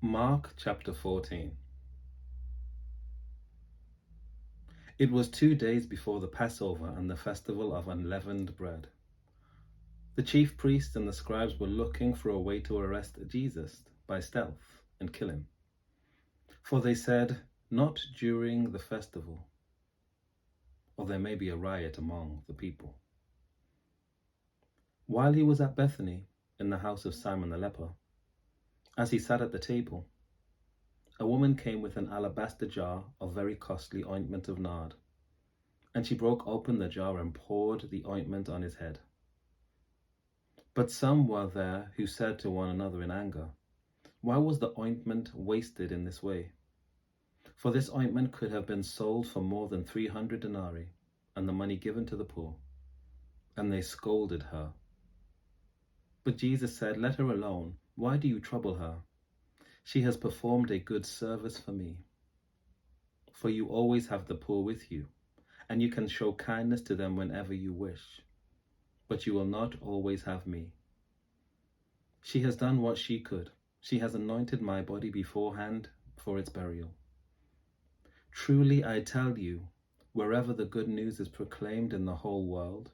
Mark chapter 14. It was 2 days before the Passover and the festival of unleavened bread. The chief priests and the scribes were looking for a way to arrest Jesus by stealth and kill him. For they said, "Not during the festival, or there may be a riot among the people." While he was at Bethany, in the house of Simon the leper, as he sat at the table, a woman came with an alabaster jar of very costly ointment of nard, and she broke open the jar and poured the ointment on his head. But some were there who said to one another in anger, "Why was the ointment wasted in this way? For this ointment could have been sold for more than 300 denarii, and the money given to the poor." And they scolded her. But Jesus said, "Let her alone. Why do you trouble her? She has performed a good service for me. For you always have the poor with you, and you can show kindness to them whenever you wish. But you will not always have me. She has done what she could. She has anointed my body beforehand for its burial. Truly I tell you, wherever the good news is proclaimed in the whole world,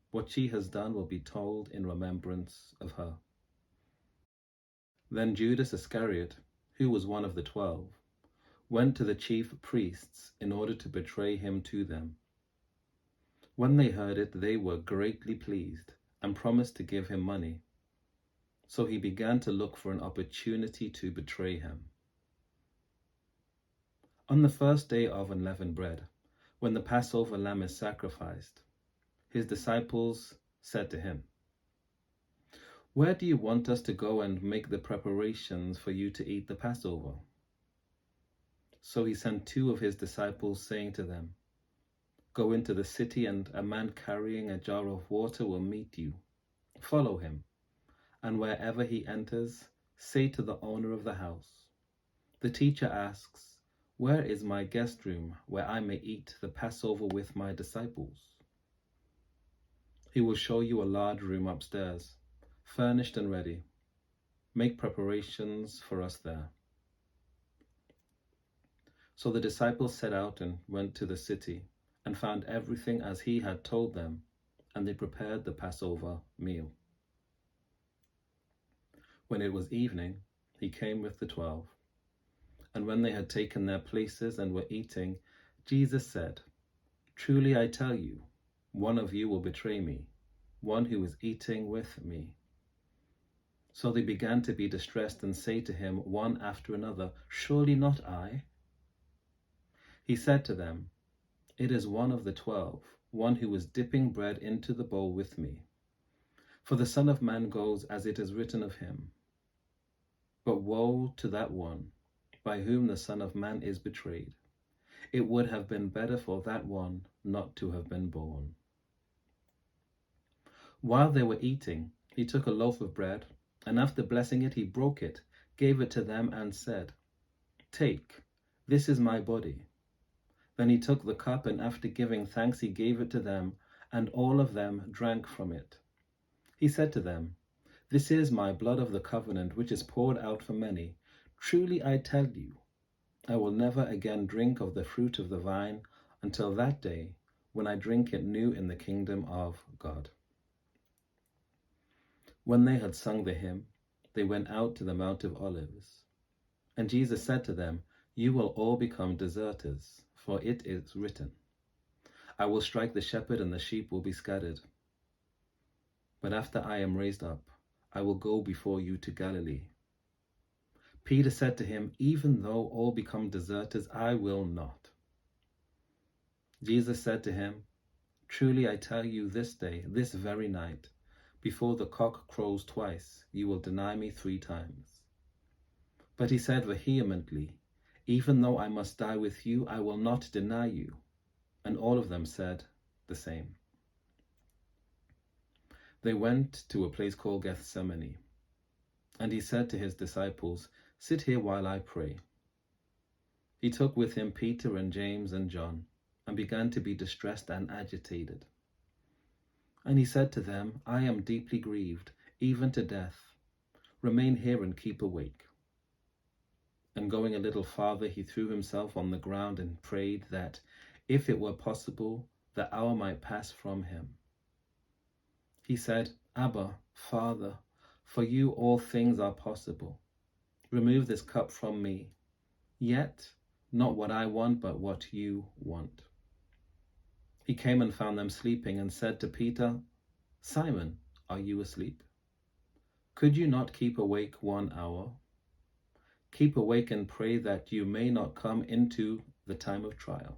what she has done will be told in remembrance of her." Then Judas Iscariot, who was one of the 12, went to the chief priests in order to betray him to them. When they heard it, they were greatly pleased and promised to give him money. So he began to look for an opportunity to betray him. On the first day of unleavened bread, when the Passover lamb is sacrificed, his disciples said to him, "Where do you want us to go and make the preparations for you to eat the Passover?" So he sent 2 of his disciples, saying to them, "Go into the city, and a man carrying a jar of water will meet you. Follow him, and wherever he enters, say to the owner of the house, 'The teacher asks, where is my guest room where I may eat the Passover with my disciples?' He will show you a large room upstairs, furnished and ready. Make preparations for us there." So the disciples set out and went to the city and found everything as he had told them, and they prepared the Passover meal. When it was evening, he came with the 12. And when they had taken their places and were eating, Jesus said, "Truly I tell you, one of you will betray me, one who is eating with me." So they began to be distressed and say to him one after another, "Surely not I?" He said to them, "It is one of the 12, one who is dipping bread into the bowl with me. For the Son of Man goes as it is written of him. But woe to that one by whom the Son of Man is betrayed. It would have been better for that one not to have been born." While they were eating, he took a loaf of bread, and after blessing it, he broke it, gave it to them, and said, "Take, this is my body." Then he took the cup, and after giving thanks, he gave it to them, and all of them drank from it. He said to them, "This is my blood of the covenant, which is poured out for many. Truly I tell you, I will never again drink of the fruit of the vine until that day when I drink it new in the kingdom of God." When they had sung the hymn, they went out to the Mount of Olives. And Jesus said to them, "You will all become deserters, for it is written, 'I will strike the shepherd, and the sheep will be scattered.' But after I am raised up, I will go before you to Galilee." Peter said to him, "Even though all become deserters, I will not." Jesus said to him, "Truly I tell you, this day, this very night, before the cock crows twice, you will deny me 3 times. But he said vehemently, "Even though I must die with you, I will not deny you." And all of them said the same. They went to a place called Gethsemane, and he said to his disciples, "Sit here while I pray." He took with him Peter and James and John, and began to be distressed and agitated. And he said to them, "I am deeply grieved, even to death. Remain here and keep awake." And going a little farther, he threw himself on the ground and prayed that, if it were possible, the hour might pass from him. He said, Abba, Father, for you all things are possible. Remove this cup from me. Yet, not what I want, but what you want. He came and found them sleeping and said to Peter, Simon, are you asleep? Could you not keep awake 1 hour? Keep awake and pray that you may not come into the time of trial.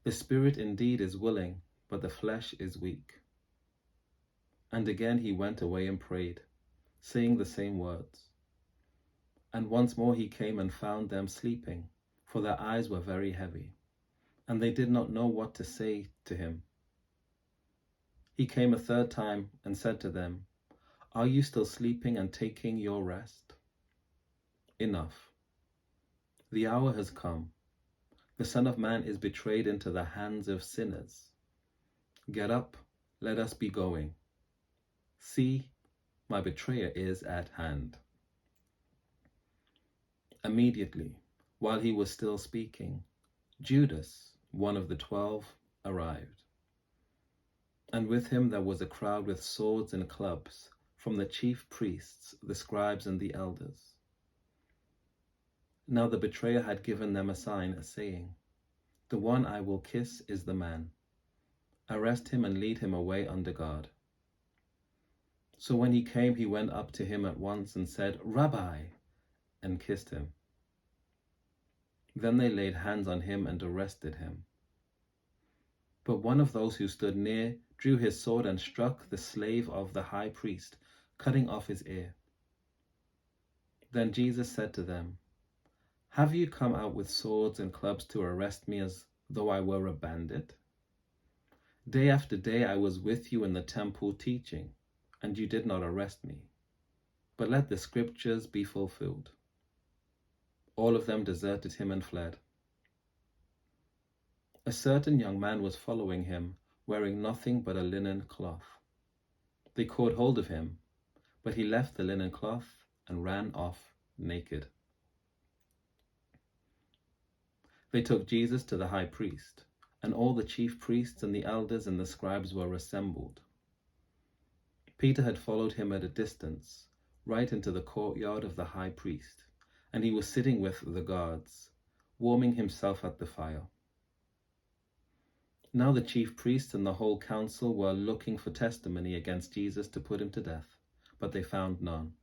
The spirit indeed is willing, but the flesh is weak. And again he went away and prayed, saying the same words. And once more he came and found them sleeping, for their eyes were very heavy, and they did not know what to say to him. He came a third time and said to them, Are you still sleeping and taking your rest? Enough. The hour has come. The Son of Man is betrayed into the hands of sinners. Get up, let us be going. See, my betrayer is at hand. Immediately, while he was still speaking, Judas, one of the 12, arrived. And with him there was a crowd with swords and clubs, from the chief priests, the scribes, and the elders. Now the betrayer had given them a sign, saying, The one I will kiss is the man. Arrest him and lead him away under guard. So when he came, he went up to him at once and said, Rabbi, and kissed him. Then they laid hands on him and arrested him. But one of those who stood near drew his sword and struck the slave of the high priest, cutting off his ear. Then Jesus said to them, Have you come out with swords and clubs to arrest me as though I were a bandit? Day after day I was with you in the temple teaching, and you did not arrest me. But let the scriptures be fulfilled. All of them deserted him and fled. A certain young man was following him, wearing nothing but a linen cloth. They caught hold of him, but he left the linen cloth and ran off naked. They took Jesus to the high priest, and all the chief priests and the elders and the scribes were assembled. Peter had followed him at a distance, right into the courtyard of the high priest, and he was sitting with the guards, warming himself at the fire. Now the chief priests and the whole council were looking for testimony against Jesus to put him to death, but they found none.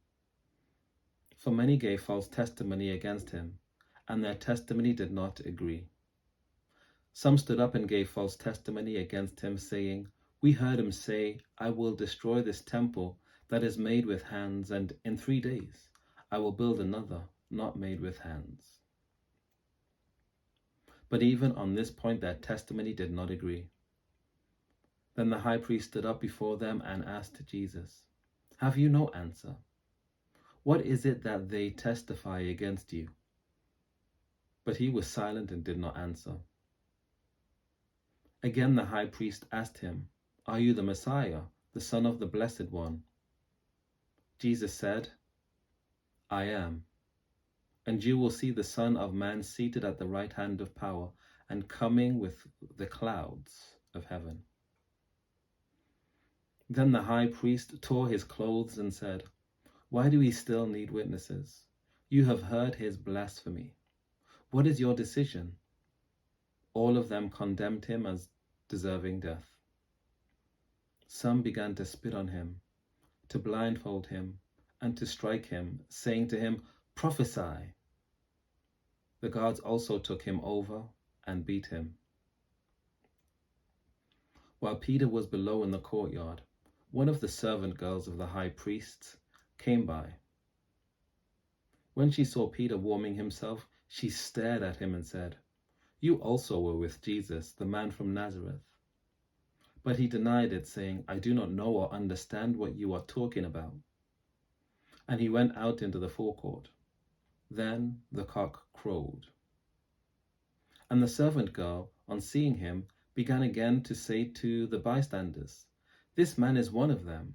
For many gave false testimony against him, and their testimony did not agree. Some stood up and gave false testimony against him, saying, We heard him say, I will destroy this temple that is made with hands, and in 3 days I will build another not made with hands. But even on this point their testimony did not agree. Then the high priest stood up before them and asked Jesus, Have you no answer? What is it that they testify against you? But he was silent and did not answer. Again the high priest asked him, Are you the Messiah, the Son of the Blessed One? Jesus said, I am. And you will see the Son of Man seated at the right hand of power and coming with the clouds of heaven. Then the high priest tore his clothes and said, Why do we still need witnesses? You have heard his blasphemy. What is your decision? All of them condemned him as deserving death. Some began to spit on him, to blindfold him, and to strike him, saying to him, Prophesy. The guards also took him over and beat him. While Peter was below in the courtyard, one of the servant girls of the high priests came by. When she saw Peter warming himself, she stared at him and said, You also were with Jesus, the man from Nazareth. But he denied it, saying, I do not know or understand what you are talking about. And he went out into the forecourt. Then the cock crowed. And the servant girl, on seeing him, began again to say to the bystanders, This man is one of them.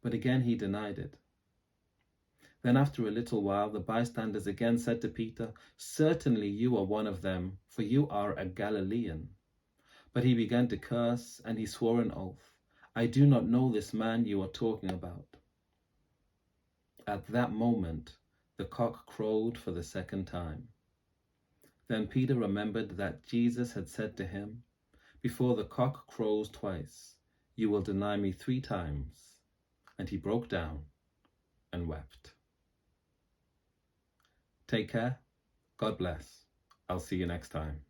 But again he denied it. Then after a little while, the bystanders again said to Peter, "Certainly you are one of them, for you are a Galilean." But he began to curse, and he swore an oath, "I do not know this man you are talking about." At that moment, the cock crowed for the second time. Then Peter remembered that Jesus had said to him, "Before the cock crows twice, you will deny me 3 times." And he broke down and wept. Take care. God bless. I'll see you next time.